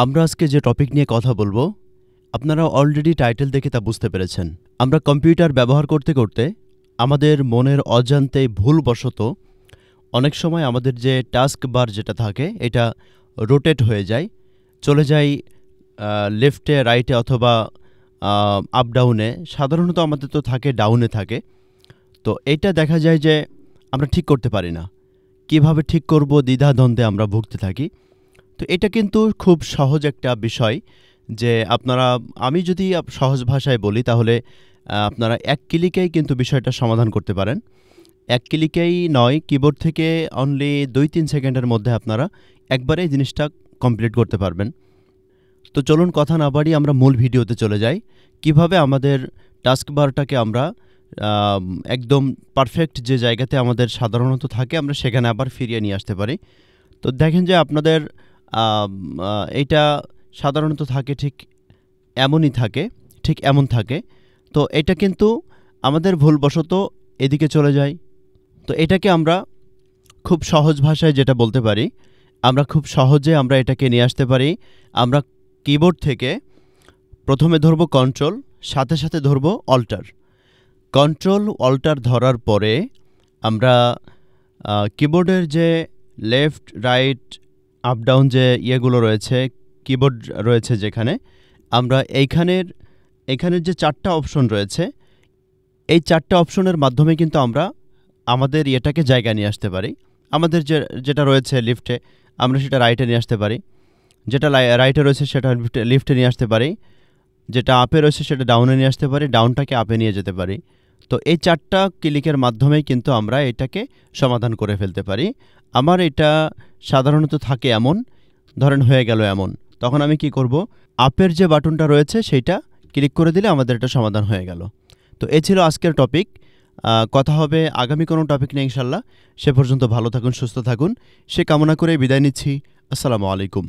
আমরা আজকে যে টপিক নিয়ে কথা বলবো আপনারা অলরেডি টাইটেল দেখে তা বুঝতে পেরেছেন। আমরা কম্পিউটার ব্যবহার করতে করতে আমাদের মনের অজান্তে ভুলবশত অনেক সময় আমাদের যে টাস্ক বার যেটা থাকে এটা রোটেট হয়ে যায়, চলে যায় লেফটে, রাইটে অথবা আপ ডাউনে। সাধারণত আমাদের তো থাকে ডাউনে থাকে। তো এটা দেখা যায় যে আমরা ঠিক করতে পারি না। কিভাবে ঠিক করব দ্বিধাদ্বন্দ্বে আমরা ভুগতে থাকি। তো এটা কিন্তু খুব সহজ একটা বিষয় যে আমি যদি সহজ ভাষায় বলি তাহলে আপনারা এক ক্লিকেই কিন্তু বিষয়টা সমাধান করতে পারেন। এক ক্লিকেই নয়, কিবোর্ড থেকে অনলি 2-3 সেকেন্ডের মধ্যে আপনারা একবারে এই জিনিসটা কমপ্লিট করতে পারবেন। তো চলুন কথা না বাড়িয়ে আমরা মূল ভিডিওতে চলে যাই। কিভাবে আমাদের টাস্ক বারটাকে আমরা একদম পারফেক্ট যে জায়গাতে আমাদের সাধারণত থাকে আমরা সেখানে আবার ফিরিয়ে নিয়ে আসতে পারি। তো দেখেন যে আপনাদের এটা সাধারণত থাকে ঠিক এমন থাকে। তো এটা কিন্তু আমাদের ভুলবশত এদিকে চলে যায়। তো এটাকে আমরা খুব সহজ ভাষায় যেটা বলতে পারি, আমরা খুব সহজে আমরা এটাকে নিয়ে আসতে পারি। আমরা কিবোর্ড থেকে প্রথমে ধরব কন্ট্রোল, সাথে সাথে ধরব অল্টার। কন্ট্রোল অল্টার ধরার পরে আমরা কিবোর্ডের যে লেফট, রাইট, আপ ডাউন যে ইয়েগুলো রয়েছে, কিবোর্ড রয়েছে যেখানে, আমরা এইখানের যে 4টা অপশন রয়েছে, এই 4টা অপশনের মাধ্যমে কিন্তু আমরা আমাদের ইয়েটাকে জায়গা নিয়ে আসতে পারি। আমাদের যেটা রয়েছে লিফটে, আমরা সেটা রাইটে নিয়ে আসতে পারি। যেটা রাইটে রয়েছে সেটা লিফটে নিয়ে আসতে পারি। যেটা আপে রয়েছে সেটা ডাউনে নিয়ে আসতে পারি, ডাউনটাকে আপে নিয়ে যেতে পারি। তো এই 4টা ক্লিকের মাধ্যমেই কিন্তু আমরা এটাকে সমাধান করে ফেলতে পারি। আমার এটা সাধারণত থাকে এমন, ধরেন হয়ে গেল এমন, তখন আমি কি করব, আপের যে বাটনটা রয়েছে সেইটা ক্লিক করে দিলে আমাদের এটা সমাধান হয়ে গেল। তো এই ছিল আজকের টপিক। কথা হবে আগামী কোনো টপিক নিয়ে ইনশাল্লাহ। সে পর্যন্ত ভালো থাকুন, সুস্থ থাকুন, সে কামনা করে বিদায় নিচ্ছি। আসসালামু আলাইকুম।